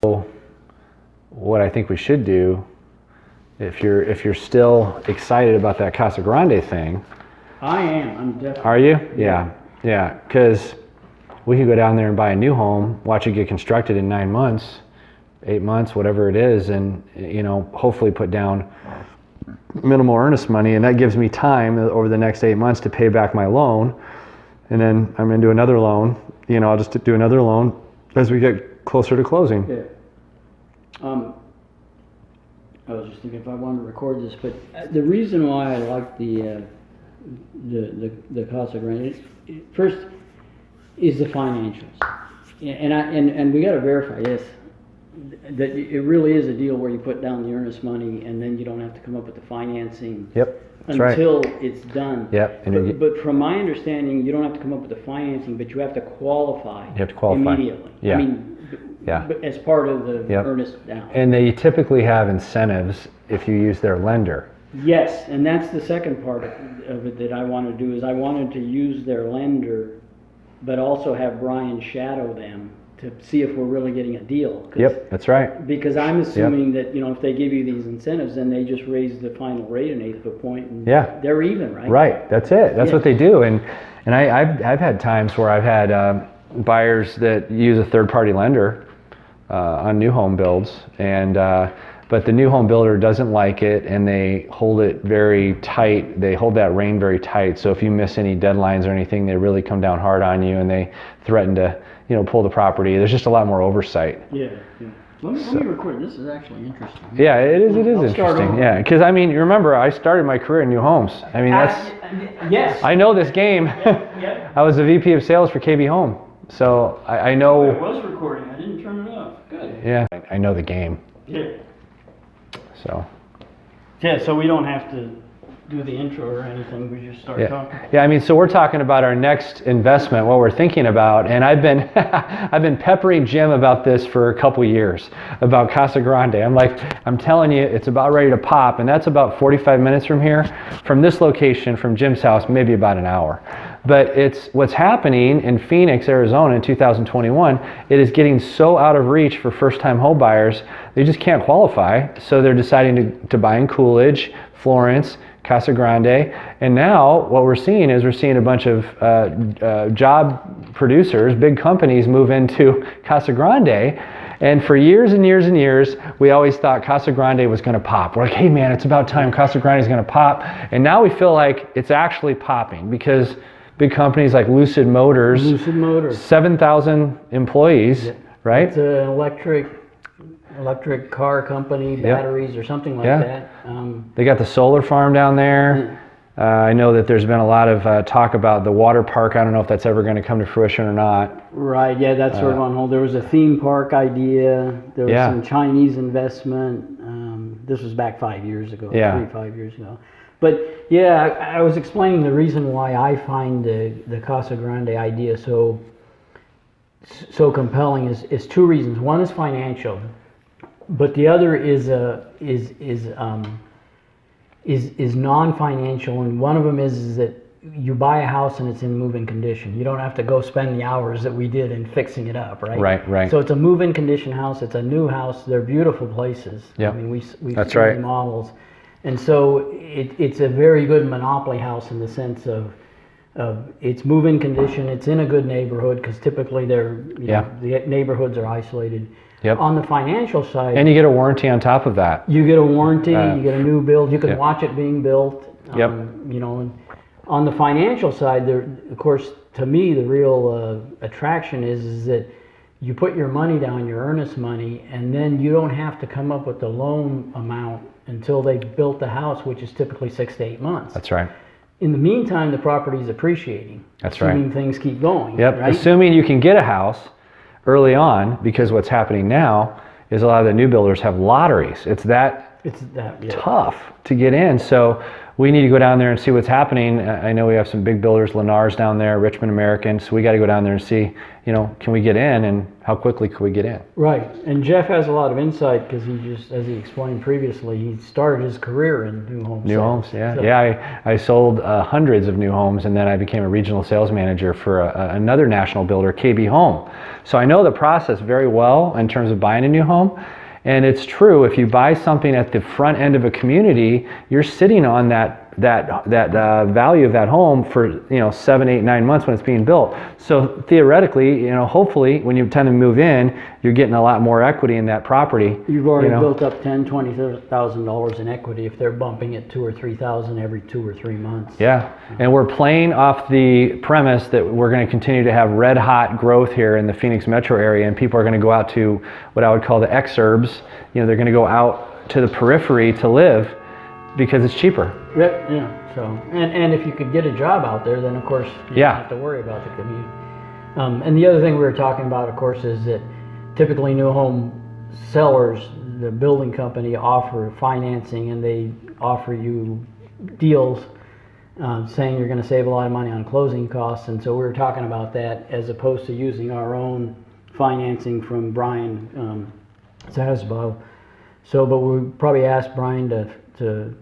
what I think we should do, if you're still excited about that Casa Grande thing. I am. I'm definitely. Are you? Yeah. Because we could go down there and buy a new home, watch it get constructed in 9 months, 8 months, whatever it is, and hopefully put down minimal earnest money, and that gives me time over the next 8 months to pay back my loan, and then I'm going to do another loan. I'll just do another loan as we get closer to closing. Yeah. I was just thinking if I wanted to record this, but the reason why I like the Casa Grande first is the financials, and we got to verify this, that it really is a deal where you put down the earnest money and then you don't have to come up with the financing. Yep. That's until right. It's done. Yep. But from my understanding, you don't have to come up with the financing, but you have to qualify. You have to qualify immediately. Yeah. I mean, as part of the earnest down. And they typically have incentives if you use their lender. Yes, and that's the second part of it that I want to do, is I wanted to use their lender, but also have Brian shadow them to see if we're really getting a deal. Yep, that's right. Because I'm assuming that, if they give you these incentives, then they just raise the final rate an eighth of a point, and they're even, right? Right, that's it. That's what they do. And I've had times where I've had buyers that use a third-party lender on new home builds, and but the new home builder doesn't like it, and they hold it very tight. They hold that rein very tight. So if you miss any deadlines or anything, they really come down hard on you, and they threaten to, pull the property. There's just a lot more oversight. Yeah. Let me record. This is actually interesting. Yeah, it is interesting. Yeah, because you remember, I started my career in new homes. That's yes. I know this game. Yeah. I was the VP of sales for KB Home, so I know. I was recording. I didn't turn it off. Good. Yeah, I know the game. Yeah. So we don't have to do the intro or anything. We just start talking. Yeah, so we're talking about our next investment, what we're thinking about, and I've been I've been peppering Jim about this for a couple years, about Casa Grande. I'm telling you, it's about ready to pop, and that's about 45 minutes from here, from this location, from Jim's house, maybe about an hour. But it's what's happening in Phoenix, Arizona in 2021. It is getting so out of reach for first-time home buyers, they just can't qualify. So they're deciding to buy in Coolidge, Florence, Casa Grande. And now what we're seeing is a bunch of job producers, big companies move into Casa Grande. And for years and years and years, we always thought Casa Grande was going to pop. We're like, hey man, it's about time Casa Grande is going to pop. And now we feel like it's actually popping because big companies like Lucid Motors, 7,000 employees, right? It's an electric car company, batteries or something like that. They got the solar farm down there. I know that there's been a lot of talk about the water park. I don't know if that's ever going to come to fruition or not. Right, yeah, that's sort of on hold. There was a theme park idea. There was some Chinese investment. This was back 5 years ago, 5 years ago. But I was explaining the reason why I find the Casa Grande idea so compelling is two reasons. One is financial, but the other is non-financial, and one of them is that you buy a house and it's in move-in condition. You don't have to go spend the hours that we did in fixing it up, right? Right. So it's a move-in condition house. It's a new house. They're beautiful places. Yep. We've That's seen right. models. And so it's a very good monopoly house in the sense of it's move-in condition. It's in a good neighborhood because typically the neighborhoods are isolated. Yep. On the financial side, and you get a warranty on top of that. You get a warranty. You get a new build. You can watch it being built. And on the financial side, of course, to me, the real attraction is that you put your money down, your earnest money, and then you don't have to come up with the loan amount until they've built the house, which is typically 6 to 8 months. That's right. In the meantime, the property is appreciating. That's right. Assuming things keep going. Yep. Right? Assuming you can get a house early on, because what's happening now is a lot of the new builders have lotteries. It's that It's that tough to get in. So we need to go down there and see what's happening. I know we have some big builders, Lennar's down there, Richmond American. So we got to go down there and see, can we get in and how quickly could we get in? Right. And Jeff has a lot of insight because he just, as he explained previously, he started his career in new home New sales. homes, yeah. So. Yeah, I sold hundreds of new homes, and then I became a regional sales manager for another national builder, KB Home. So I know the process very well in terms of buying a new home. And it's true, if you buy something at the front end of a community, you're sitting on that value of that home for 7, 8, 9 months when it's being built. So theoretically, hopefully when you tend to move in, you're getting a lot more equity in that property. You've already built up $10,000-$20,000 in equity if they're bumping it $2,000 or $3,000 every 2 or 3 months. Yeah, and we're playing off the premise that we're going to continue to have red hot growth here in the Phoenix metro area, and people are going to go out to what I would call the exurbs. They're going to go out to the periphery to live because it's cheaper. Yeah. So, and if you could get a job out there, then of course you don't have to worry about the commute. And the other thing we were talking about, of course, is that typically new home sellers, the building company offer financing, and they offer you deals saying you're going to save a lot of money on closing costs. And so we were talking about that as opposed to using our own financing from Brian Zasbow. So, but we probably asked Brian to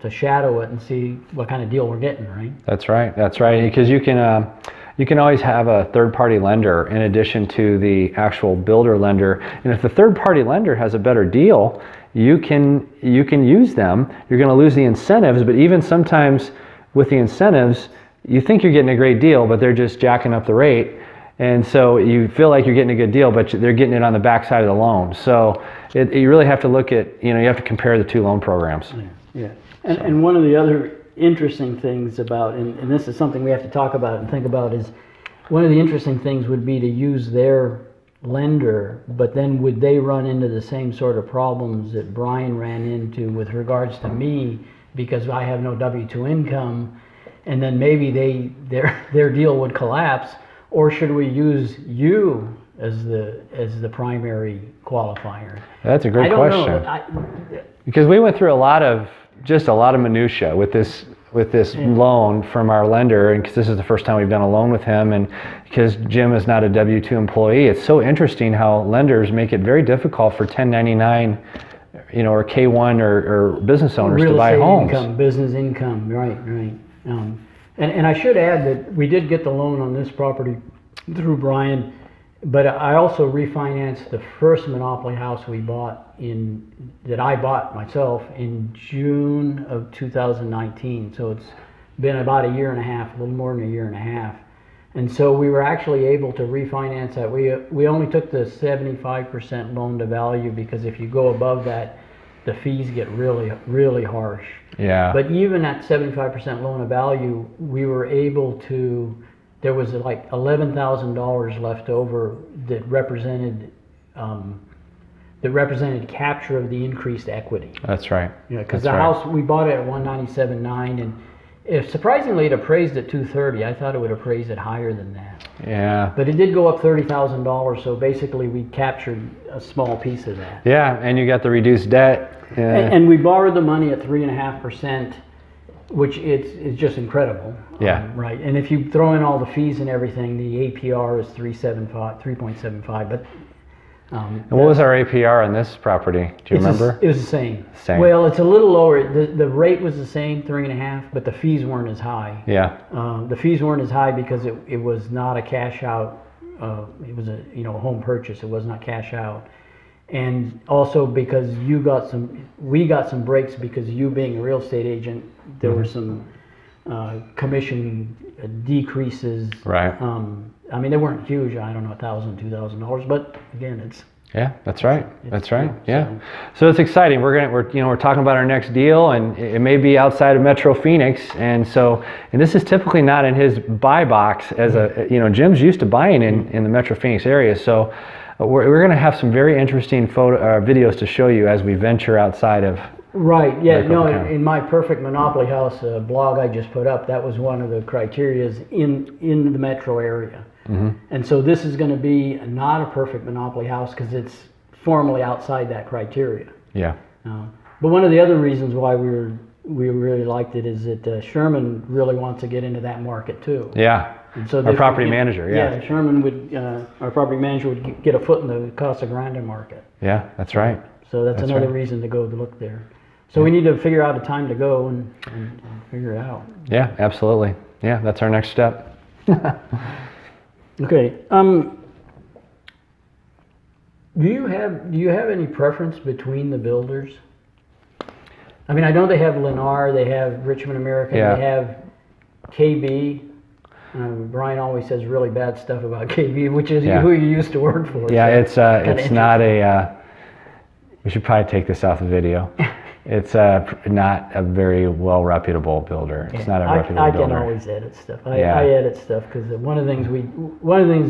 shadow it and see what kind of deal we're getting, right? That's right. Because you can always have a third-party lender in addition to the actual builder lender. And if the third-party lender has a better deal, you can use them. You're going to lose the incentives, but even sometimes with the incentives, you think you're getting a great deal, but they're just jacking up the rate. And so you feel like you're getting a good deal, but they're getting it on the backside of the loan. So you really have to look at, you have to compare the two loan programs. Yeah. And one of the other interesting things about, and this is something we have to talk about and think about, is one of the interesting things would be to use their lender, but then would they run into the same sort of problems that Brian ran into with regards to me, because I have no W-2 income, and then maybe their deal would collapse, or should we use you as the primary qualifier? That's a great question. Because we went through a lot of minutia with this loan from our lender, and because this is the first time we've done a loan with him, and because Jim is not a W-2 employee, it's so interesting how lenders make it very difficult for 1099, or K-1 or business owners to buy homes. Income, business income, right. And I should add that we did get the loan on this property through Brian, but I also refinanced the first Monopoly house we bought that I bought myself in June of 2019. So it's been about a year and a half, a little more than a year and a half. And so we were actually able to refinance that. We only took the 75% loan to value, because if you go above that, the fees get really, really harsh. Yeah. But even at 75% loan to value, we were able to, there was like $11,000 left over that represented capture of the increased equity. That's right. Yeah, because the house, we bought it at 197.9, and if surprisingly it appraised at 230. I thought it would appraise it higher than that. Yeah. But it did go up $30,000, so basically we captured a small piece of that. Yeah, and you got the reduced debt. And we borrowed the money at 3.5%, which it's just incredible. Yeah. Right. And if you throw in all the fees and everything, the APR is 3.75. But and what was our APR on this property? Do you remember? It was the same. Well, it's a little lower. The rate was the same, 3.5, but the fees weren't as high. Yeah. The fees weren't as high because it was not a cash out. It was a home purchase. It was not cash out. And also because we got some breaks because you being a real estate agent, there were some commission decreases. Right. I mean, they weren't huge. I don't know, $1,000, $2,000, but again, it's. Yeah, that's right. That's right. Yeah. So it's exciting. We're talking about our next deal, and it may be outside of Metro Phoenix, and this is typically not in his buy box as Jim's used to buying in the Metro Phoenix area. So we're going to have some very interesting videos to show you as we venture outside of. Right. Yeah. No. In my Perfect Monopoly House blog I just put up, that was one of the criterias in the metro area. Mm-hmm. And so this is going to be not a perfect Monopoly house because it's formally outside that criteria. Yeah. But one of the other reasons why we really liked it is that Sherman really wants to get into that market too. Yeah. And so our property manager, yeah. Sherman would, our property manager would get a foot in the Casa Grande market. Yeah, that's right. So that's another right. reason to go to look there. So we need to figure out a time to go and figure it out. Yeah, absolutely. Yeah, that's our next step. Okay. Do you have any preference between the builders? I mean, I know they have Lennar, they have Richmond American, they have KB. Brian always says really bad stuff about KB, which is who you used to work for. Yeah, so it's not a. We should probably take this off the video. It's not a very well reputable builder. It's not a reputable builder. I can always edit stuff. I edit stuff because one of the things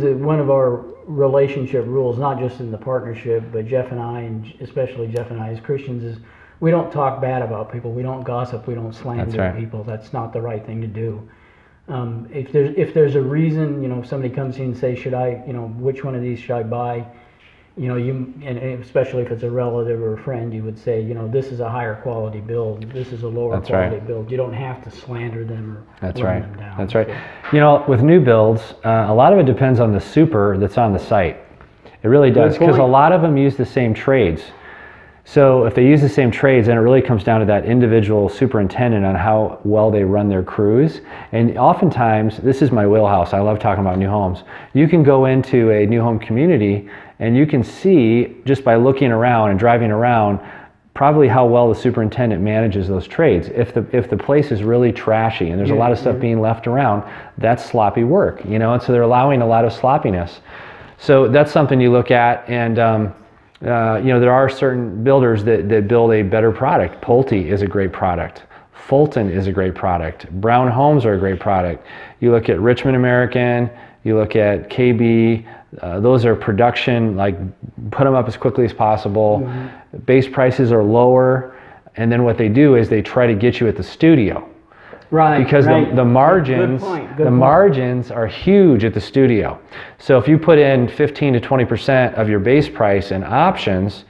that one of our relationship rules, not just in the partnership, but Jeff and I, and especially Jeff and I as Christians, is we don't talk bad about people. We don't gossip. We don't slander people. That's not the right thing to do. If there's a reason, if somebody comes in and says, should I, which one of these should I buy? And especially if it's a relative or a friend, you would say, this is a higher quality build. This is a lower quality build. You don't have to slander them or run them down. That's right. So. With new builds, a lot of it depends on the super that's on the site. It really does, because a lot of them use the same trades. So if they use the same trades, then it really comes down to that individual superintendent on how well they run their crews. And oftentimes, this is my wheelhouse. I love talking about new homes. You can go into a new home community and you can see, just by looking around and driving around, probably how well the superintendent manages those trades. If the place is really trashy and there's a lot of stuff being left around, that's sloppy work, and so they're allowing a lot of sloppiness. So that's something you look at, and there are certain builders that build a better product. Pulte is a great product. Fulton is a great product. Brown Homes are a great product. You look at Richmond American, you look at KB, those are production, like put them up as quickly as possible. Mm-hmm. Base prices are lower, and then what they do is they try to get you at the studio. Right. Because the margins, margins are huge at the studio. So if you put in 15 to 20% of your base price and options,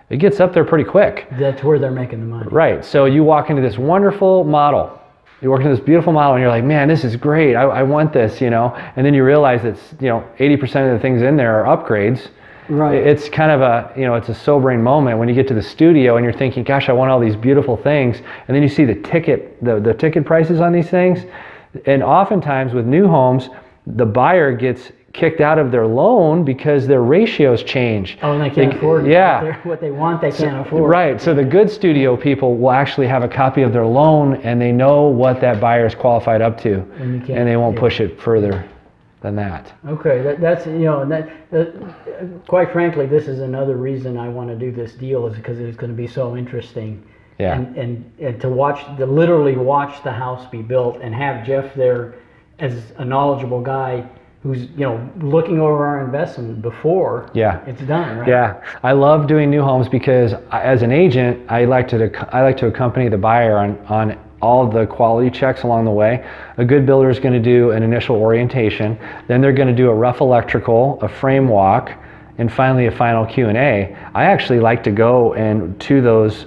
it gets up there pretty quick. That's where they're making the money. Right. So you walk into this wonderful model. You walk into this beautiful model and you're like, man, this is great. I want this, And then you realize that 80% of the things in there are upgrades. Right. It's kind of it's a sobering moment when you get to the studio and you're thinking, gosh, I want all these beautiful things. And then you see the ticket prices on these things. And oftentimes with new homes, the buyer gets kicked out of their loan because their ratios change. Oh, and they can't afford what they want, they can't afford. Right. So the good studio people will actually have a copy of their loan and they know what that buyer is qualified up to. And they won't push it further than that. Okay, that's quite frankly, this is another reason I want to do this deal, is because it's going to be so interesting. Yeah. And to literally watch the house be built and have Jeff there as a knowledgeable guy who's looking over our investment before it's done, right? Yeah, I love doing new homes because as an agent, I like to accompany the buyer on all the quality checks along the way. A good builder is going to do an initial orientation, then they're going to do a rough electrical, a frame walk, and finally a final Q&A. I actually like to go and to those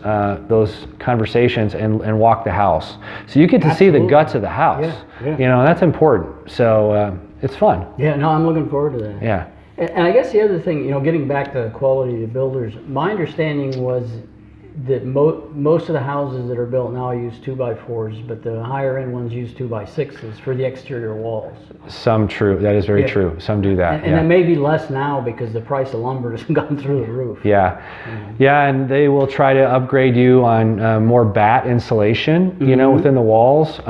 conversations and walk the house, so you get to see the guts of the house. That's important. So it's fun. Yeah, no, I'm looking forward to that. Yeah. And I guess the other thing, getting back to the quality of the builders, my understanding was that most of the houses that are built now use 2x4s, but the higher end ones use 2x6s for the exterior walls. Some true. That is very true. Some do that. And it may be less now because the price of lumber has gone through the roof. Yeah. And they will try to upgrade you on more batt insulation, within the walls.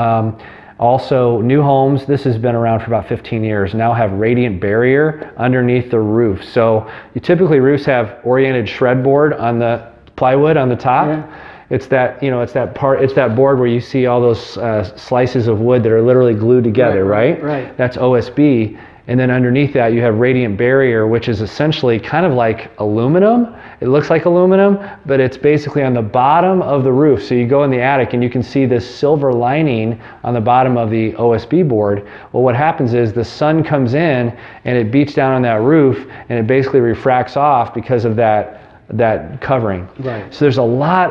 Also, new homes, this has been around for about 15 years, now have radiant barrier underneath the roof. So typically roofs have oriented shred board on the plywood on the top. Yeah. It's that board where you see all those slices of wood that are literally glued together, right? Right. That's OSB. And then underneath that you have radiant barrier, which is essentially kind of like aluminum. It looks like aluminum, but it's basically on the bottom of the roof. So you go in the attic and you can see this silver lining on the bottom of the OSB board. Well, what happens is the sun comes in and it beats down on that roof and it basically refracts off because of that that covering. Right. So there's a lot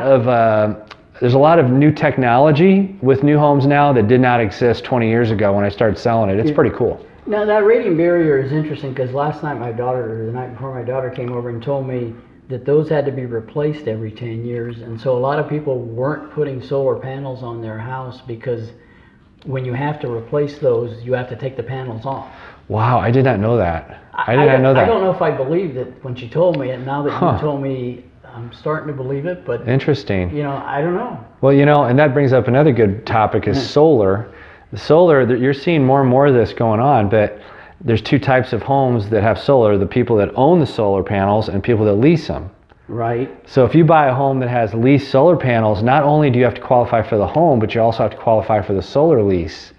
of new technology with new homes now that did not exist 20 years ago when I started selling it. It's pretty cool. Now that radiant barrier is interesting because last night the night before my daughter came over and told me that those had to be replaced every 10 years. And so a lot of people weren't putting solar panels on their house because when you have to replace those, you have to take the panels off. Wow, I did not know that. I did not know that. I don't know if I believed it when she told me it. Now that you told me, I'm starting to believe it, but interesting. I don't know. Well, and that brings up another good topic is solar. The solar, you're seeing more and more of this going on, but there's two types of homes that have solar, the people that own the solar panels and people that lease them. Right. So if you buy a home that has leased solar panels, not only do you have to qualify for the home, but you also have to qualify for the solar lease.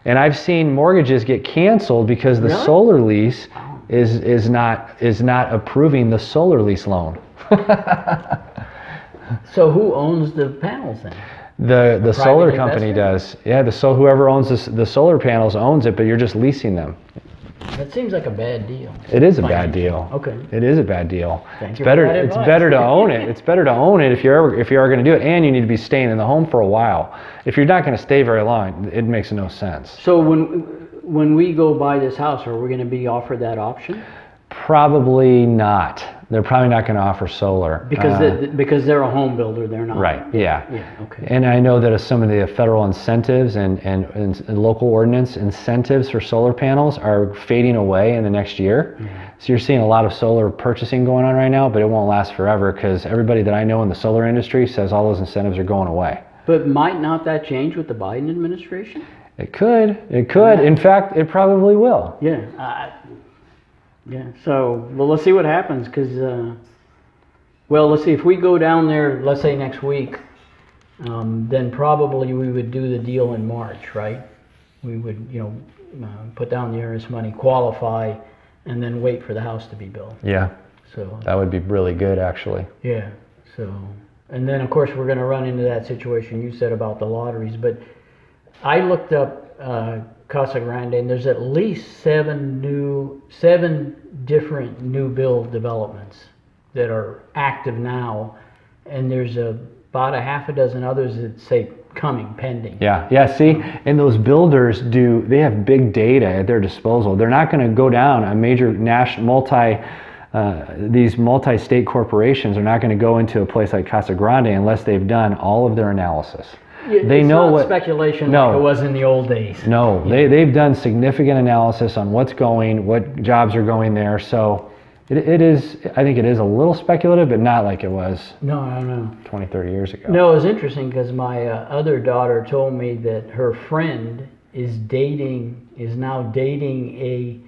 And I've seen mortgages get canceled because the solar lease is not approving the solar lease loan. So who owns the panels then? The solar company does. Yeah, whoever owns the solar panels owns it, but you're just leasing them. That seems like a bad deal. It is a bad deal. Okay. It is a bad deal. It's better to own it. It's better to own it if you are going to do it, and you need to be staying in the home for a while. If you're not going to stay very long, it makes no sense. So when we go buy this house, are we going to be offered that option? Probably not. They're probably not going to offer solar. Because they're a home builder, they're not. Right, yeah. Okay. And I know that some of the federal incentives and local ordinance incentives for solar panels are fading away in the next year. Yeah. So you're seeing a lot of solar purchasing going on right now, but it won't last forever because everybody that I know in the solar industry says all those incentives are going away. But might not that change with the Biden administration? It could. Yeah. In fact, it probably will. Yeah. So, let's see what happens because, let's see, if we go down there, let's say next week, then probably we would do the deal in March, right? We would, put down the earnest money, qualify, and then wait for the house to be built. Yeah. So that would be really good, actually. Yeah. So, and then of course we're going to run into that situation you said about the lotteries, but I looked up Casa Grande, and there's at least seven different new build developments that are active now, and there's about a half a dozen others that say coming, pending. Yeah. See, and those builders they have big data at their disposal. They're not going to go down a major national these multi-state corporations are not going to go into a place like Casa Grande unless they've done all of their analysis. They know not what speculation like it was in the old days. No, they've done significant analysis on what jobs are going there. So it is, I think it is a little speculative, but not like it was 20, 30 years ago. No, it was interesting because my other daughter told me that her friend is now dating a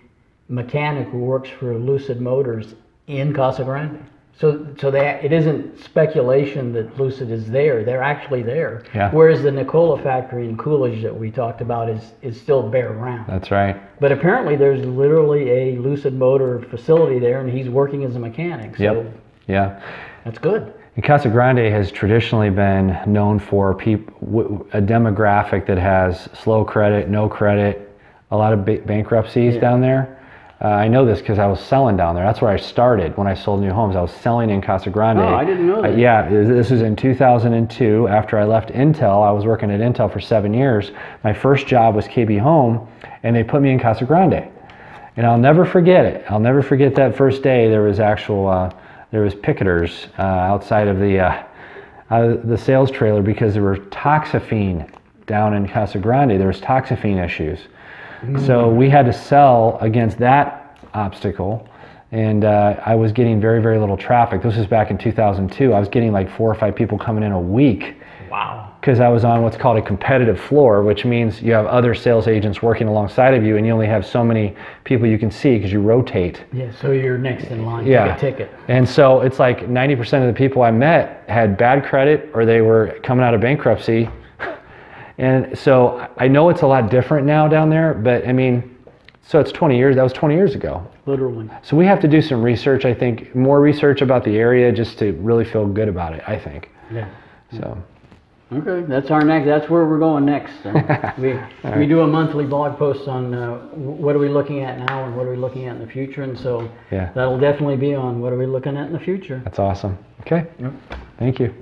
mechanic who works for Lucid Motors in Casa Grande. So it isn't speculation that Lucid is there. They're actually there. Yeah. Whereas the Nikola factory in Coolidge that we talked about is still bare ground. That's right. But apparently there's literally a Lucid Motor facility there, and he's working as a mechanic. So yep. Yeah. That's good. And Casa Grande has traditionally been known for a demographic that has slow credit, no credit, a lot of bankruptcies down there. I know this because I was selling down there. That's where I started when I sold new homes. I was selling in Casa Grande. Oh, I didn't know that. Yeah, this was in 2002. After I left Intel, I was working at Intel for 7 years. My first job was KB Home, and they put me in Casa Grande. And I'll never forget it. I'll never forget that first day. There was picketers outside of the sales trailer because there were toxaphene down in Casa Grande. There was toxaphene issues. So we had to sell against that obstacle, and I was getting very, very little traffic. This was back in 2002. I was getting like 4 or 5 people coming in a week. Wow. Because I was on what's called a competitive floor, which means you have other sales agents working alongside of you, and you only have so many people you can see because you rotate. Yeah, so you're next in line to get a ticket. And so it's like 90% of the people I met had bad credit or they were coming out of bankruptcy. And so I know it's a lot different now down there, but I mean, so it's 20 years, that was 20 years ago. Literally. So we have to do some research, I think, more research about the area just to really feel good about it, I think. Yeah. So. Okay, that's where we're going next. We do a monthly blog post on what are we looking at now and what are we looking at in the future, and so that'll definitely be on what are we looking at in the future. That's awesome. Okay. Yep. Thank you.